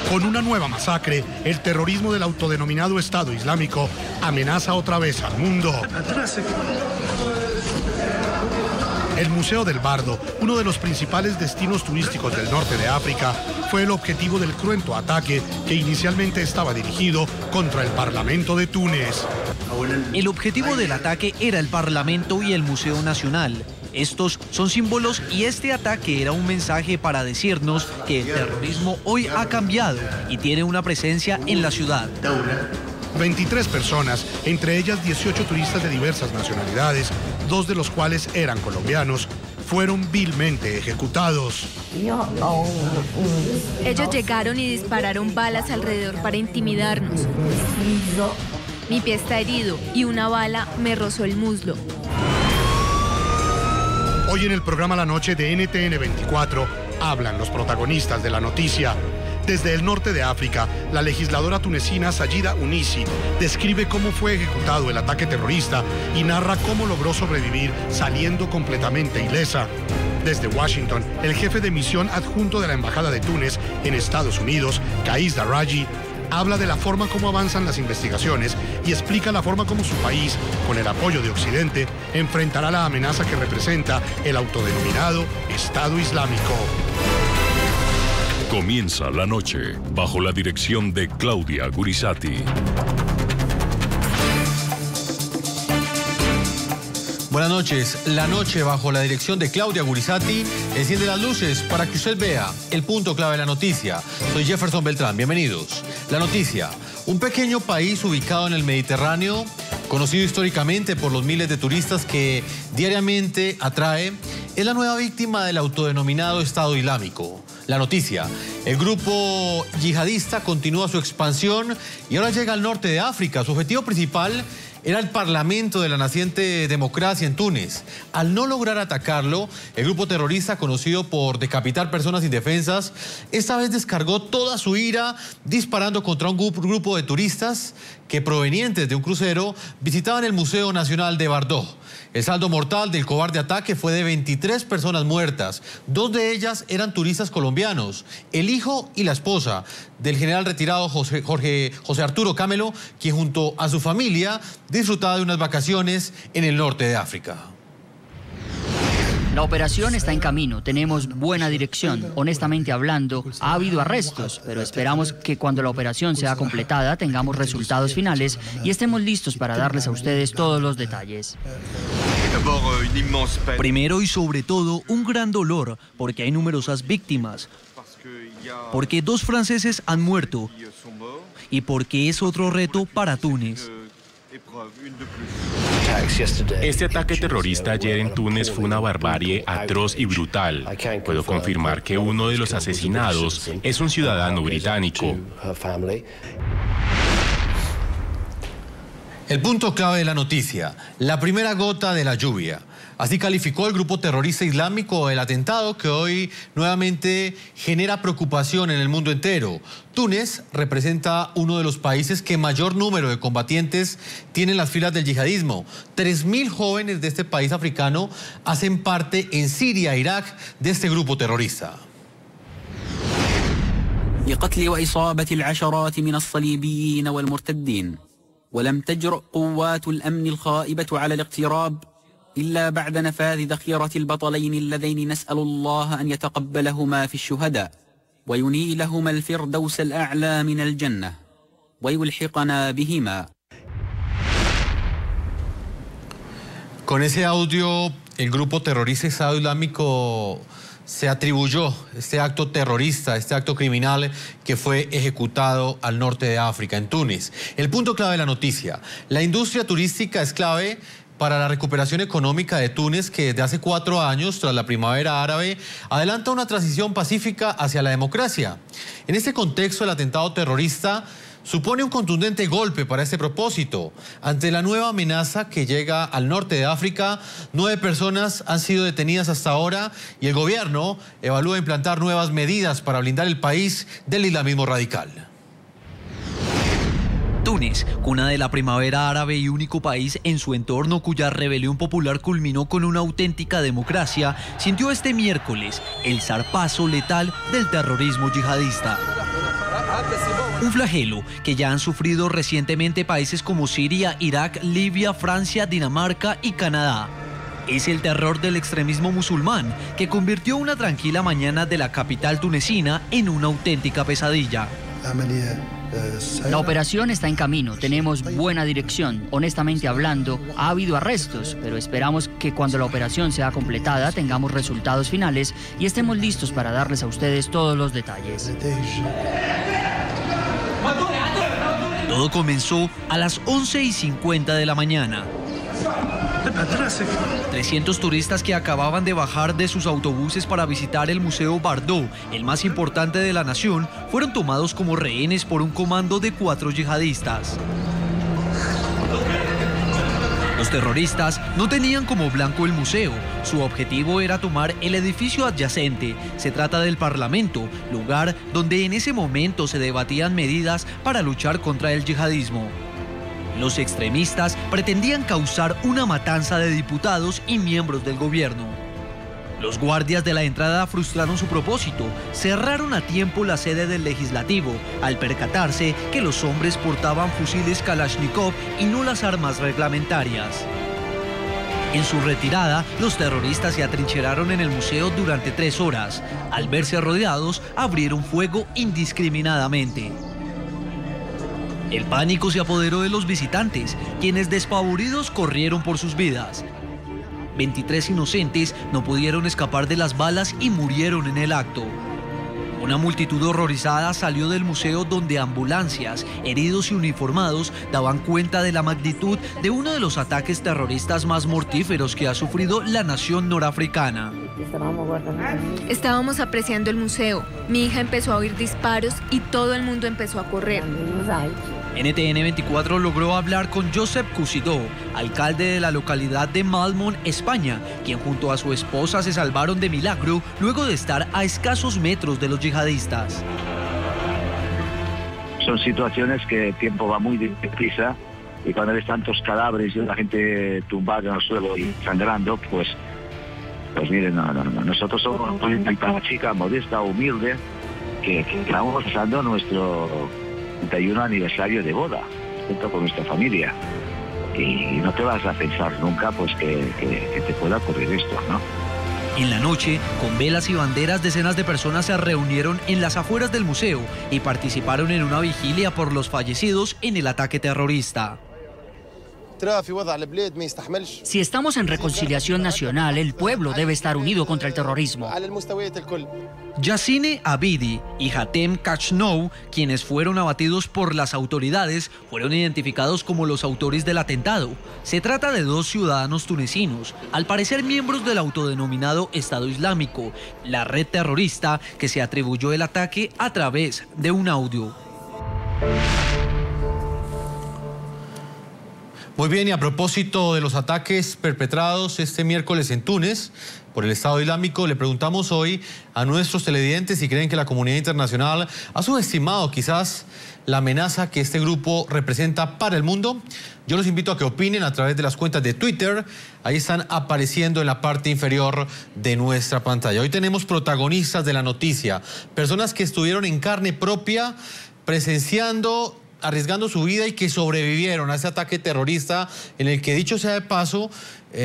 Con una nueva masacre, el terrorismo del autodenominado Estado Islámico amenaza otra vez al mundo. El Museo del Bardo, uno de los principales destinos turísticos del norte de África, fue el objetivo del cruento ataque que inicialmente estaba dirigido contra el Parlamento de Túnez. El objetivo del ataque era el Parlamento y el Museo Nacional. Estos son símbolos y este ataque era un mensaje para decirnos que el terrorismo hoy ha cambiado y tiene una presencia en la ciudad. 23 personas, entre ellas 18 turistas de diversas nacionalidades, 2 de los cuales eran colombianos, fueron vilmente ejecutados. Ellos llegaron y dispararon balas alrededor para intimidarnos. Mi pie está herido y una bala me rozó el muslo. Hoy en el programa La Noche de NTN 24 hablan los protagonistas de la noticia. Desde el norte de África, la legisladora tunecina Sayida Ounisi describe cómo fue ejecutado el ataque terrorista y narra cómo logró sobrevivir saliendo completamente ilesa. Desde Washington, el jefe de misión adjunto de la Embajada de Túnez en Estados Unidos, Kais Darraji, habla de la forma como avanzan las investigaciones y explica la forma como su país, con el apoyo de Occidente, enfrentará la amenaza que representa el autodenominado Estado Islámico. Comienza la noche bajo la dirección de Claudia Gurisati. Buenas noches. La noche bajo la dirección de Claudia Gurisati enciende las luces para que usted vea el punto clave de la noticia. Soy Jefferson Beltrán. Bienvenidos. La noticia. Un pequeño país ubicado en el Mediterráneo, conocido históricamente por los miles de turistas que diariamente atrae, es la nueva víctima del autodenominado Estado Islámico. La noticia. El grupo yihadista continúa su expansión y ahora llega al norte de África. Su objetivo principal era el Parlamento de la naciente democracia en Túnez. Al no lograr atacarlo, el grupo terrorista, conocido por decapitar personas indefensas, esta vez descargó toda su ira disparando contra un grupo de turistas que, provenientes de un crucero, visitaban el Museo Nacional de Bardo. El saldo mortal del cobarde ataque fue de 23 personas muertas. 2 de ellas eran turistas colombianos, el hijo y la esposa del general retirado José Arturo Camelo, quien junto a su familia disfrutaba de unas vacaciones en el norte de África. La operación está en camino, tenemos buena dirección. Honestamente hablando, ha habido arrestos, pero esperamos que cuando la operación sea completada tengamos resultados finales y estemos listos para darles a ustedes todos los detalles. Primero y sobre todo, un gran dolor, porque hay numerosas víctimas, porque 2 franceses han muerto y porque es otro reto para Túnez. Este ataque terrorista ayer en Túnez fue una barbarie atroz y brutal. Puedo confirmar que uno de los asesinados es un ciudadano británico. El punto clave de la noticia, la primera gota de la lluvia. Así calificó el grupo terrorista islámico el atentado que hoy nuevamente genera preocupación en el mundo entero. Túnez representa uno de los países que mayor número de combatientes tiene en las filas del yihadismo. 3.000 jóvenes de este país africano hacen parte en Siria e Irak de este grupo terrorista. لقتل وإصابة العشرات من الصليبيين والمرتدين ولم تجرؤ قوات الأمن الخائبة على الاقتراب إلا بعد نفاذ ذخيرة البطلين اللذين نسأل الله أن يتقبلهما في الشهداء وينيلهما الفردوس الأعلى من الجنة ويلحقنا بهما. Con ese audio, el grupo terrorista Estado Islámico se atribuyó este acto terrorista, este acto criminal que fue ejecutado al norte de África, en Túnez. El punto clave de la noticia, la industria turística es clave para la recuperación económica de Túnez, que desde hace 4 años, tras la primavera árabe, adelanta una transición pacífica hacia la democracia. En este contexto, el atentado terrorista supone un contundente golpe para este propósito. Ante la nueva amenaza que llega al norte de África, 9 personas han sido detenidas hasta ahora y el gobierno evalúa implantar nuevas medidas para blindar el país del islamismo radical. Túnez, cuna de la primavera árabe y único país en su entorno cuya rebelión popular culminó con una auténtica democracia, sintió este miércoles el zarpazo letal del terrorismo yihadista. Un flagelo que ya han sufrido recientemente países como Siria, Irak, Libia, Francia, Dinamarca y Canadá. Es el terror del extremismo musulmán que convirtió una tranquila mañana de la capital tunecina en una auténtica pesadilla. La operación está en camino, tenemos buena dirección. Honestamente hablando, ha habido arrestos, pero esperamos que cuando la operación sea completada tengamos resultados finales y estemos listos para darles a ustedes todos los detalles. Todo comenzó a las 11:50 de la mañana. 300 turistas que acababan de bajar de sus autobuses para visitar el Museo Bardo, el más importante de la nación, fueron tomados como rehenes por un comando de 4 yihadistas. Los terroristas no tenían como blanco el museo. Su objetivo era tomar el edificio adyacente. Se trata del Parlamento, lugar donde en ese momento se debatían medidas para luchar contra el yihadismo. Los extremistas pretendían causar una matanza de diputados y miembros del gobierno. Los guardias de la entrada frustraron su propósito, cerraron a tiempo la sede del legislativo, al percatarse que los hombres portaban fusiles Kalashnikov y no las armas reglamentarias. En su retirada, los terroristas se atrincheraron en el museo durante 3 horas. Al verse rodeados, abrieron fuego indiscriminadamente. El pánico se apoderó de los visitantes, quienes despavoridos corrieron por sus vidas. 23 inocentes no pudieron escapar de las balas y murieron en el acto. Una multitud horrorizada salió del museo donde ambulancias, heridos y uniformados daban cuenta de la magnitud de uno de los ataques terroristas más mortíferos que ha sufrido la nación norafricana. Estábamos apreciando el museo. Mi hija empezó a oír disparos y todo el mundo empezó a correr. NTN 24 logró hablar con Josep Cusidó, alcalde de la localidad de Malmón, España, quien junto a su esposa se salvaron de milagro luego de estar a escasos metros de los yihadistas. Son situaciones que el tiempo va muy deprisa y cuando ves tantos cadáveres y la gente tumbada en el suelo y sangrando, pues miren, nosotros somos una chica modesta, humilde, que estamos pasando nuestro 31 aniversario de boda, junto con nuestra familia. Y no te vas a pensar nunca pues que te pueda ocurrir esto, ¿no? En la noche, con velas y banderas, decenas de personas se reunieron en las afueras del museo y participaron en una vigilia por los fallecidos en el ataque terrorista. Si estamos en reconciliación nacional, el pueblo debe estar unido contra el terrorismo. Yassine Abidi y Hatem Kachnou, quienes fueron abatidos por las autoridades, fueron identificados como los autores del atentado. Se trata de 2 ciudadanos tunecinos, al parecer miembros del autodenominado Estado Islámico, la red terrorista que se atribuyó el ataque a través de un audio. Muy bien, y a propósito de los ataques perpetrados este miércoles en Túnez por el Estado Islámico, le preguntamos hoy a nuestros televidentes si creen que la comunidad internacional ha subestimado quizás la amenaza que este grupo representa para el mundo. Yo los invito a que opinen a través de las cuentas de Twitter. Ahí están apareciendo en la parte inferior de nuestra pantalla. Hoy tenemos protagonistas de la noticia, personas que estuvieron en carne propia presenciando, arriesgando su vida y que sobrevivieron a ese ataque terrorista en el que, dicho sea de paso,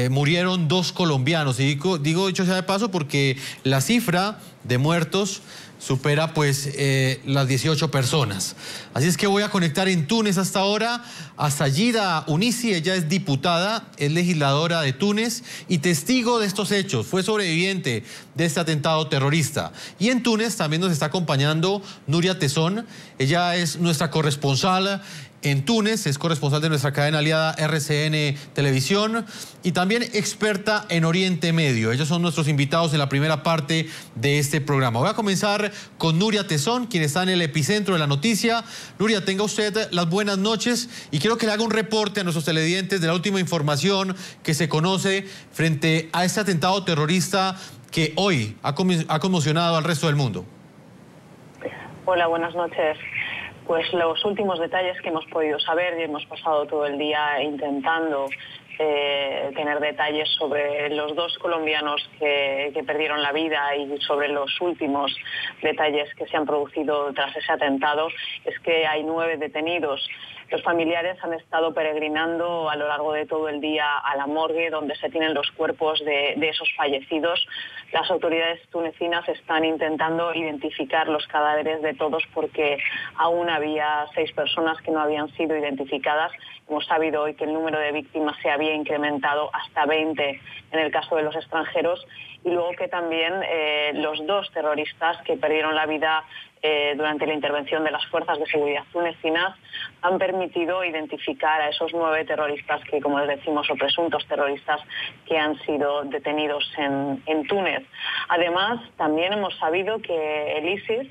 murieron 2 colombianos. Y digo dicho sea de paso porque la cifra de muertos supera pues las 18 personas. Así es que voy a conectar en Túnez hasta ahora a Sayida Unisi. Ella es diputada, es legisladora de Túnez y testigo de estos hechos. Fue sobreviviente de este atentado terrorista. Y en Túnez también nos está acompañando Nuria Tezón. Ella es nuestra corresponsal en Túnez, es corresponsal de nuestra cadena aliada RCN Televisión y también experta en Oriente Medio. Ellos son nuestros invitados en la primera parte de este programa. Voy a comenzar con Nuria Tezón, quien está en el epicentro de la noticia. Nuria, tenga usted las buenas noches y quiero que le haga un reporte a nuestros televidentes de la última información que se conoce frente a este atentado terrorista que hoy ha conmocionado al resto del mundo. Hola, buenas noches. Pues los últimos detalles que hemos podido saber, y hemos pasado todo el día intentando tener detalles sobre los 2 colombianos que perdieron la vida y sobre los últimos detalles que se han producido tras ese atentado es que hay 9 detenidos. Los familiares han estado peregrinando a lo largo de todo el día a la morgue donde se tienen los cuerpos de esos fallecidos. Las autoridades tunecinas están intentando identificar los cadáveres de todos porque aún había 6 personas que no habían sido identificadas. Hemos sabido hoy que el número de víctimas se había incrementado hasta 20 en el caso de los extranjeros y luego que también los 2 terroristas que perdieron la vida durante la intervención de las fuerzas de seguridad tunecinas han permitido identificar a esos 9 terroristas que, como les decimos, o presuntos terroristas que han sido detenidos en Túnez. Además, también hemos sabido que el ISIS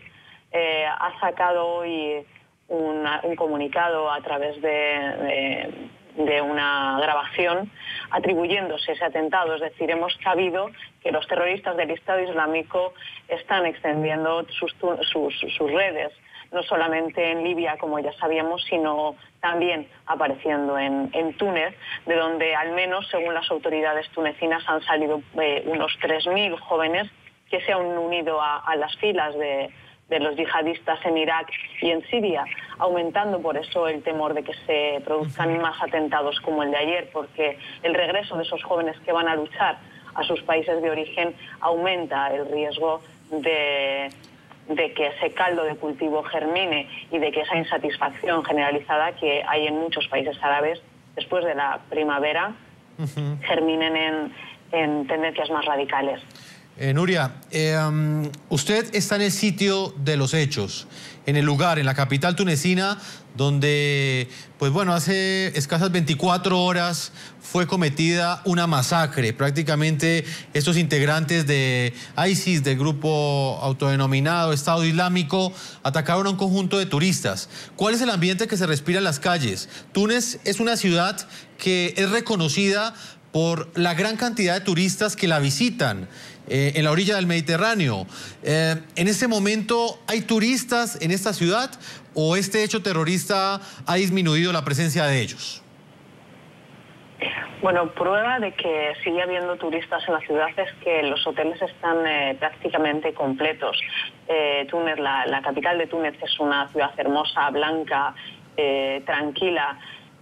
ha sacado hoy un comunicado a través de una grabación atribuyéndose ese atentado. Es decir, hemos sabido que los terroristas del Estado Islámico están extendiendo sus redes, no solamente en Libia, como ya sabíamos, sino también apareciendo en Túnez, de donde al menos, según las autoridades tunecinas, han salido unos 3.000 jóvenes que se han unido a las filas de los yihadistas en Irak y en Siria, aumentando por eso el temor de que se produzcan más atentados como el de ayer, porque el regreso de esos jóvenes que van a luchar a sus países de origen aumenta el riesgo de que ese caldo de cultivo germine y de que esa insatisfacción generalizada que hay en muchos países árabes después de la primavera germinen en tendencias más radicales. Nuria, usted está en el sitio de los hechos, en el lugar, en la capital tunecina, donde, pues bueno, hace escasas 24 horas fue cometida una masacre. Prácticamente estos integrantes de ISIS, del grupo autodenominado Estado Islámico, atacaron a un conjunto de turistas. ¿Cuál es el ambiente que se respira en las calles? Túnez es una ciudad que es reconocida por la gran cantidad de turistas que la visitan en la orilla del Mediterráneo. ¿En este momento hay turistas en esta ciudad o este hecho terrorista ha disminuido la presencia de ellos? Bueno, prueba de que sigue habiendo turistas en la ciudad es que los hoteles están prácticamente completos. Túnez, la capital de Túnez, es una ciudad hermosa, blanca, tranquila,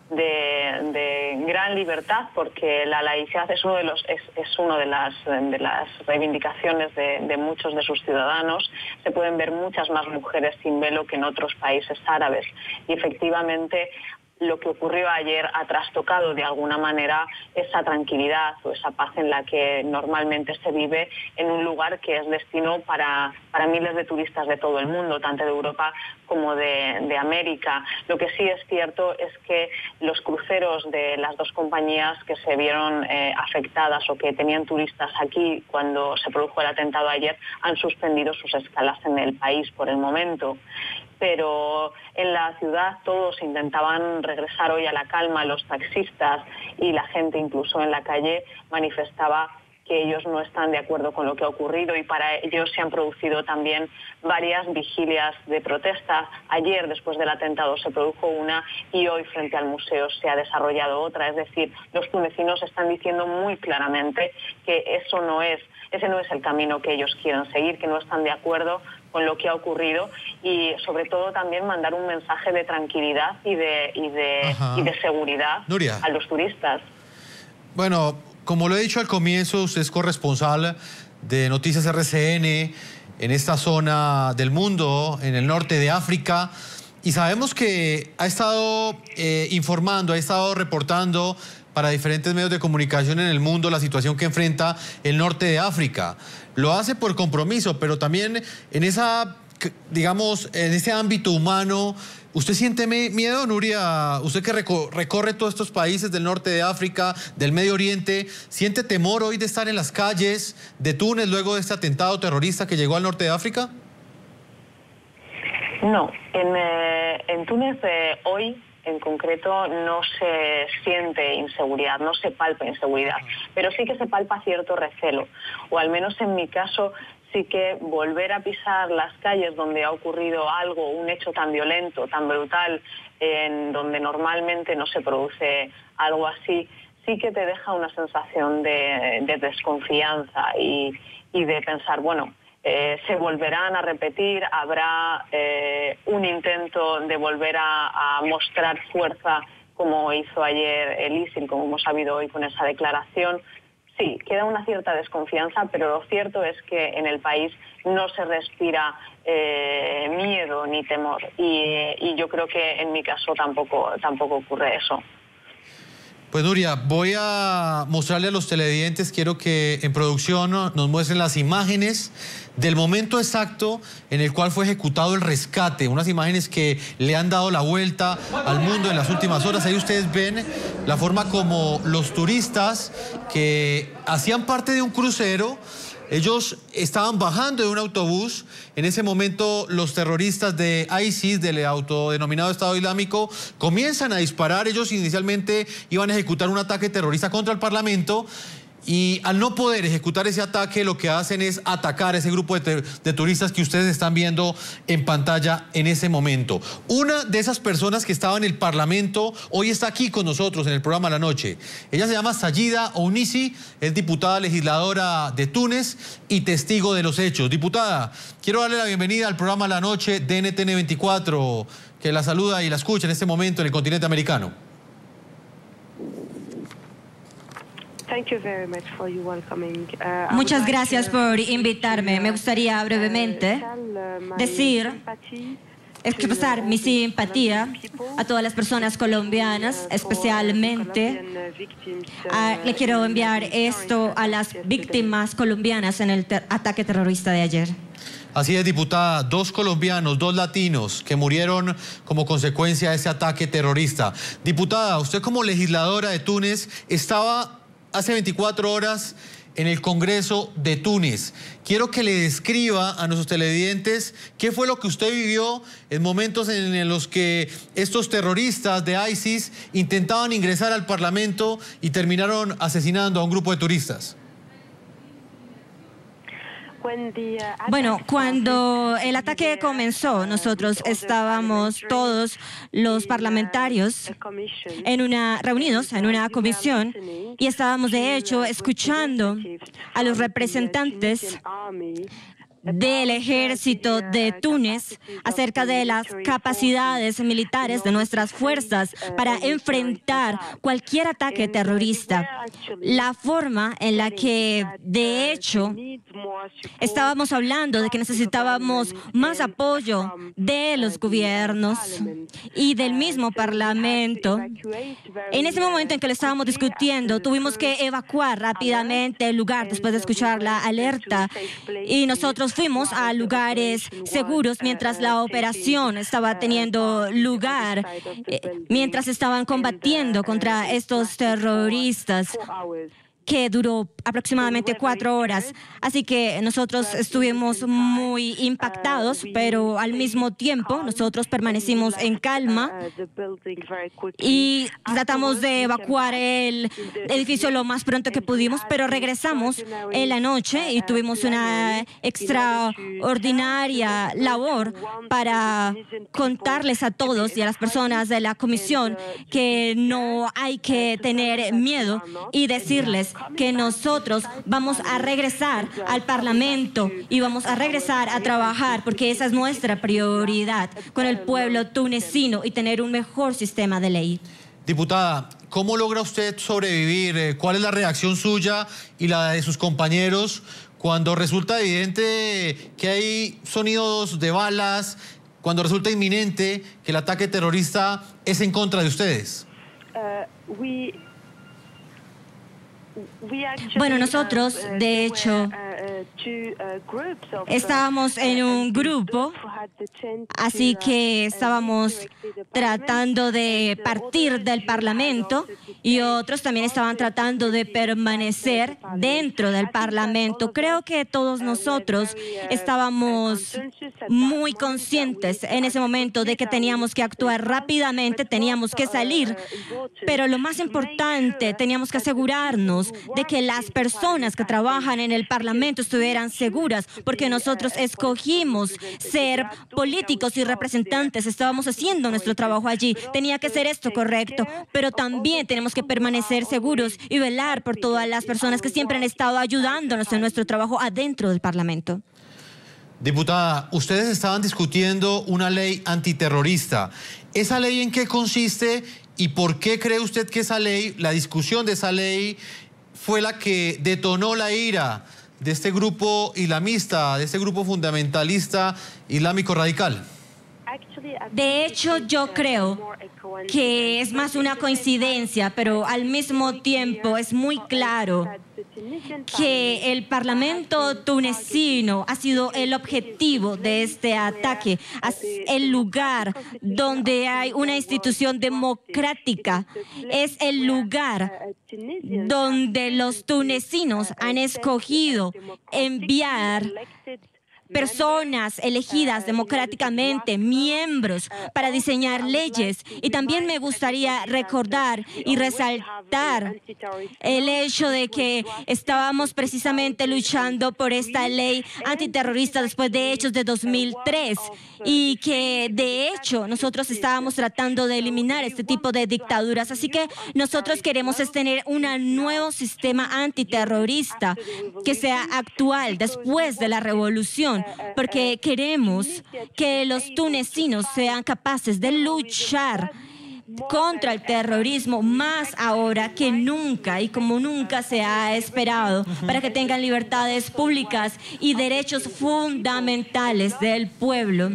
de gran libertad, porque la laicidad es una de las reivindicaciones de muchos de sus ciudadanos. Se pueden ver muchas más mujeres sin velo que en otros países árabes y efectivamente lo que ocurrió ayer ha trastocado de alguna manera esa tranquilidad o esa paz en la que normalmente se vive en un lugar que es destino para miles de turistas de todo el mundo, tanto de Europa como de América. Lo que sí es cierto es que los cruceros de las 2 compañías que se vieron afectadas o que tenían turistas aquí cuando se produjo el atentado ayer han suspendido sus escalas en el país por el momento. Pero en la ciudad todos intentaban regresar hoy a la calma, los taxistas y la gente incluso en la calle manifestaba que ellos no están de acuerdo con lo que ha ocurrido y para ellos se han producido también varias vigilias de protesta. Ayer, después del atentado, se produjo una y hoy frente al museo se ha desarrollado otra. Es decir, los tunecinos están diciendo muy claramente que ese no es el camino que ellos quieren seguir, que no están de acuerdo con lo que ha ocurrido y sobre todo también mandar un mensaje de tranquilidad y de seguridad Nuria, a los turistas. Bueno, como lo he dicho al comienzo, usted es corresponsal de Noticias RCN en esta zona del mundo, en el norte de África, y sabemos que ha estado informando, ha estado reportando para diferentes medios de comunicación en el mundo la situación que enfrenta el norte de África. Lo hace por compromiso, pero también en esa, digamos, en ese ámbito humano. ¿Usted siente miedo, Nuria? Usted que recorre todos estos países del norte de África, del Medio Oriente, ¿siente temor hoy de estar en las calles de Túnez luego de este atentado terrorista que llegó al norte de África? No, en Túnez hoy en concreto no se siente inseguridad, no se palpa inseguridad, pero sí que se palpa cierto recelo, o al menos en mi caso sí que volver a pisar las calles donde ha ocurrido algo, un hecho tan violento, tan brutal, en donde normalmente no se produce algo así, sí que te deja una sensación de desconfianza y de pensar, bueno, se volverán a repetir, habrá un intento de volver a mostrar fuerza como hizo ayer el ISIL, como hemos sabido hoy con esa declaración. Sí, queda una cierta desconfianza, pero lo cierto es que en el país no se respira miedo ni temor y yo creo que en mi caso tampoco ocurre eso. Pues Nuria, voy a mostrarle a los televidentes, quiero que en producción nos muestren las imágenes del momento exacto en el cual fue ejecutado el rescate, unas imágenes que le han dado la vuelta al mundo en las últimas horas. Ahí ustedes ven la forma como los turistas que hacían parte de un crucero, ellos estaban bajando de un autobús. En ese momento los terroristas de ISIS, del autodenominado Estado Islámico, comienzan a disparar. Ellos inicialmente iban a ejecutar un ataque terrorista contra el Parlamento y al no poder ejecutar ese ataque lo que hacen es atacar a ese grupo de turistas que ustedes están viendo en pantalla en ese momento. Una de esas personas que estaba en el Parlamento hoy está aquí con nosotros en el programa La Noche. Ella se llama Sayida Ounisi, es diputada legisladora de Túnez y testigo de los hechos. Diputada, quiero darle la bienvenida al programa La Noche de NTN 24, que la saluda y la escucha en este momento en el continente americano. Muchas gracias por invitarme. Me gustaría brevemente expresar mi simpatía a todas las personas colombianas, especialmente le quiero enviar esto a las víctimas colombianas en el ataque terrorista de ayer. Así es, diputada, 2 colombianos, 2 latinos que murieron como consecuencia de ese ataque terrorista. Diputada, usted como legisladora de Túnez estaba hace 24 horas en el Congreso de Túnez. Quiero que le describa a nuestros televidentes qué fue lo que usted vivió en momentos en los que estos terroristas de ISIS intentaban ingresar al Parlamento y terminaron asesinando a un grupo de turistas. Bueno, cuando el ataque comenzó, estábamos todos los parlamentarios reunidos en una comisión y estábamos de hecho escuchando a los representantes del ejército de Túnez acerca de las capacidades militares de nuestras fuerzas para enfrentar cualquier ataque terrorista. La forma en la que, de hecho, estábamos hablando de que necesitábamos más apoyo de los gobiernos y del mismo Parlamento. En ese momento en que lo estábamos discutiendo, tuvimos que evacuar rápidamente el lugar después de escuchar la alerta y nosotros fuimos a lugares seguros mientras la operación estaba teniendo lugar, mientras estaban combatiendo contra estos terroristas, que duró aproximadamente 4 horas. Así que nosotros estuvimos muy impactados, pero al mismo tiempo nosotros permanecimos en calma y tratamos de evacuar el edificio lo más pronto que pudimos, pero regresamos en la noche y tuvimos una extraordinaria labor para contarles a todos y a las personas de la comisión que no hay que tener miedo y decirles que nosotros vamos a regresar al Parlamento y vamos a regresar a trabajar porque esa es nuestra prioridad con el pueblo tunecino y tener un mejor sistema de ley. Diputada, ¿cómo logra usted sobrevivir? ¿Cuál es la reacción suya y la de sus compañeros cuando resulta evidente que hay sonidos de balas, cuando resulta inminente que el ataque terrorista es en contra de ustedes? Bueno, nosotros, de hecho, estábamos en un grupo, así que estábamos tratando de partir del Parlamento y otros también estaban tratando de permanecer dentro del Parlamento. Creo que todos nosotros estábamos muy conscientes en ese momento de que teníamos que actuar rápidamente, teníamos que salir, pero lo más importante, teníamos que asegurarnos de que las personas que trabajan en el Parlamento estuvieran seguras, porque nosotros escogimos ser políticos y representantes, estábamos haciendo nuestro trabajo allí, tenía que ser esto correcto, pero también tenemos que permanecer seguros y velar por todas las personas que siempre han estado ayudándonos en nuestro trabajo adentro del Parlamento. Diputada, ustedes estaban discutiendo una ley antiterrorista. ¿Esa ley en qué consiste y por qué cree usted que esa ley, la discusión de esa ley, fue la que detonó la ira de este grupo islamista, de este grupo fundamentalista islámico radical? De hecho, yo creo que es más una coincidencia, pero al mismo tiempo es muy claro que el Parlamento tunecino ha sido el objetivo de este ataque, el lugar donde hay una institución democrática, es el lugar donde los tunecinos han escogido enviar personas elegidas democráticamente, miembros para diseñar leyes. Y también me gustaría recordar y resaltar el hecho de que estábamos precisamente luchando por esta ley antiterrorista después de hechos de 2003 y que de hecho nosotros estábamos tratando de eliminar este tipo de dictaduras. Así que nosotros queremos es tener un nuevo sistema antiterrorista que sea actual después de la revolución, porque queremos que los tunecinos sean capaces de luchar contra el terrorismo más ahora que nunca y como nunca se ha esperado, para que tengan libertades públicas y derechos fundamentales del pueblo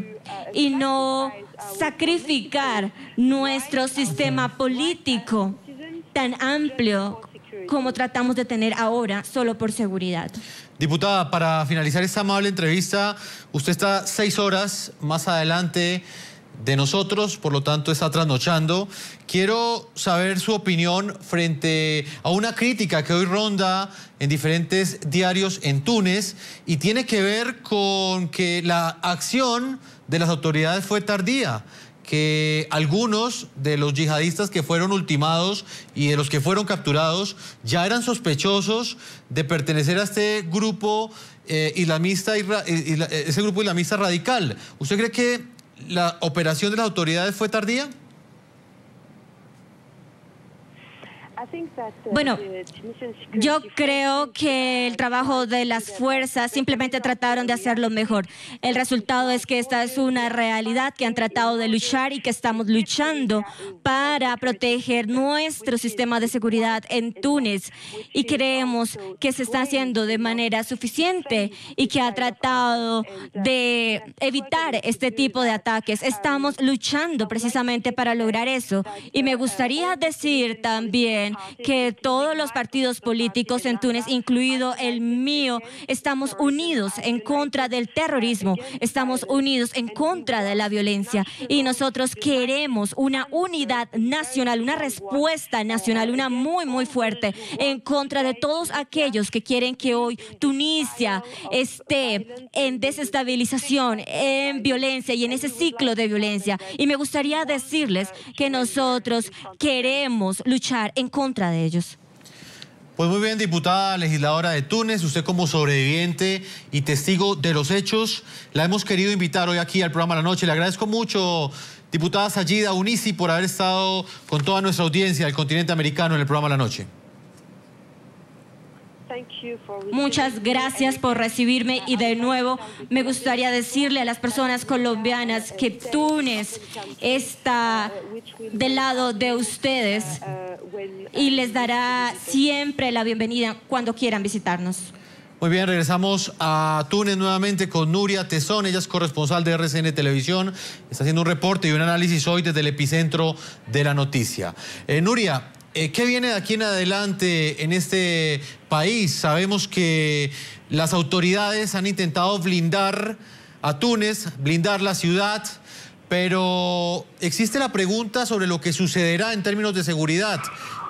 y no sacrificar nuestro sistema político tan amplio como tratamos de tener ahora solo por seguridad. Diputada, para finalizar esta amable entrevista, usted está 6 horas más adelante de nosotros, por lo tanto está trasnochando. Quiero saber su opinión frente a una crítica que hoy ronda en diferentes diarios en Túnez y tiene que ver con que la acción de las autoridades fue tardía, que algunos de los yihadistas que fueron ultimados y de los que fueron capturados ya eran sospechosos de pertenecer a este grupo islamista, ese grupo islamista radical. ¿Usted cree que la operación de las autoridades fue tardía? Bueno, yo creo que el trabajo de las fuerzas simplemente trataron de hacerlo mejor. El resultado es que esta es una realidad que han tratado de luchar y que estamos luchando para proteger nuestro sistema de seguridad en Túnez. Y creemos que se está haciendo de manera suficiente y que ha tratado de evitar este tipo de ataques. Estamos luchando precisamente para lograr eso. Y me gustaría decir también que todos los partidos políticos en Túnez, incluido el mío, estamos unidos en contra del terrorismo, estamos unidos en contra de la violencia y nosotros queremos una unidad nacional, una respuesta nacional, una muy fuerte en contra de todos aquellos que quieren que hoy Tunisia esté en desestabilización, en violencia y en ese ciclo de violencia. Y me gustaría decirles que nosotros queremos luchar en contra de ellos. Pues muy bien, diputada legisladora de Túnez, usted como sobreviviente y testigo de los hechos, la hemos querido invitar hoy aquí al programa La Noche. Le agradezco mucho, diputada Sayida Unisi, por haber estado con toda nuestra audiencia del continente americano en el programa La Noche. Muchas gracias por recibirme y de nuevo me gustaría decirle a las personas colombianas que Túnez está del lado de ustedes y les dará siempre la bienvenida cuando quieran visitarnos. Muy bien, regresamos a Túnez nuevamente con Nuria Tezón, ella es corresponsal de RCN Televisión, está haciendo un reporte y un análisis hoy desde el epicentro de la noticia. Nuria, ¿qué viene de aquí en adelante en este país? Sabemos que las autoridades han intentado blindar a Túnez, blindar la ciudad, pero existe la pregunta sobre lo que sucederá en términos de seguridad.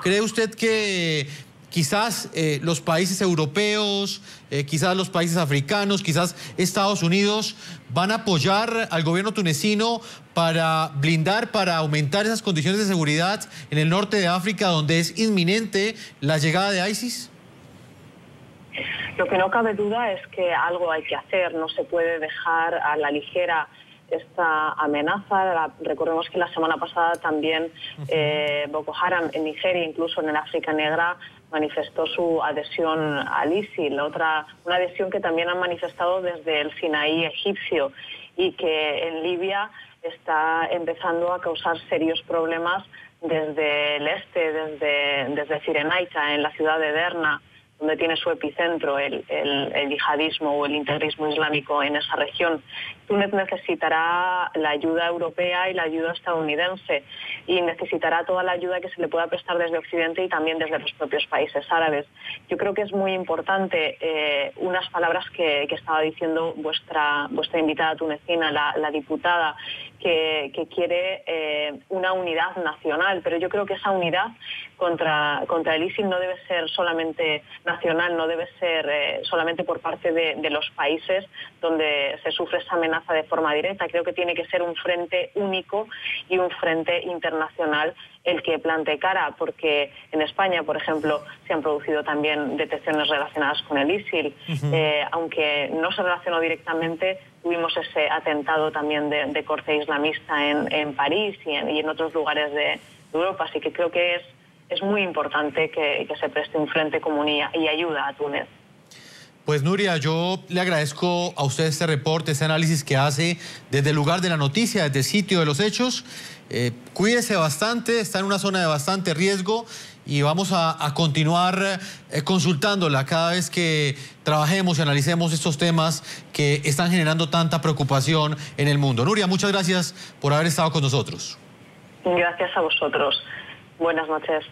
¿Cree usted que quizás los países europeos, quizás los países africanos, quizás Estados Unidos van a apoyar al gobierno tunecino para blindar, para aumentar esas condiciones de seguridad en el norte de África, donde es inminente la llegada de ISIS? Lo que no cabe duda es que algo hay que hacer, no se puede dejar a la ligera esta amenaza. Recordemos que la semana pasada también Boko Haram en Nigeria, incluso en el África Negra, manifestó su adhesión al ISIL, una adhesión que también han manifestado desde el Sinaí egipcio y que en Libia está empezando a causar serios problemas desde el este, desde Cirenaica, en la ciudad de Derna, donde tiene su epicentro el yihadismo o el integrismo islámico en esa región. Túnez necesitará la ayuda europea y la ayuda estadounidense y necesitará toda la ayuda que se le pueda prestar desde Occidente y también desde los propios países árabes. Yo creo que es muy importante unas palabras que estaba diciendo vuestra invitada tunecina, la diputada, que quiere una unidad nacional, pero yo creo que esa unidad contra el ISIL no debe ser solamente nacional, no debe ser solamente por parte de los países donde se sufre esa amenaza de forma directa. Creo que tiene que ser un frente único y un frente internacional el que plante cara, porque en España, por ejemplo, se han producido también detenciones relacionadas con el ISIL. Aunque no se relacionó directamente, tuvimos ese atentado también de corte islamista en París y en otros lugares de Europa. Así que creo que es muy importante que se preste un frente común y ayuda a Túnez. Pues Nuria, yo le agradezco a usted este reporte, este análisis que hace desde el lugar de la noticia, desde el sitio de los hechos. Cuídese bastante, está en una zona de bastante riesgo y vamos a continuar consultándola cada vez que trabajemos y analicemos estos temas que están generando tanta preocupación en el mundo. Nuria, muchas gracias por haber estado con nosotros. Gracias a vosotros. Buenas noches.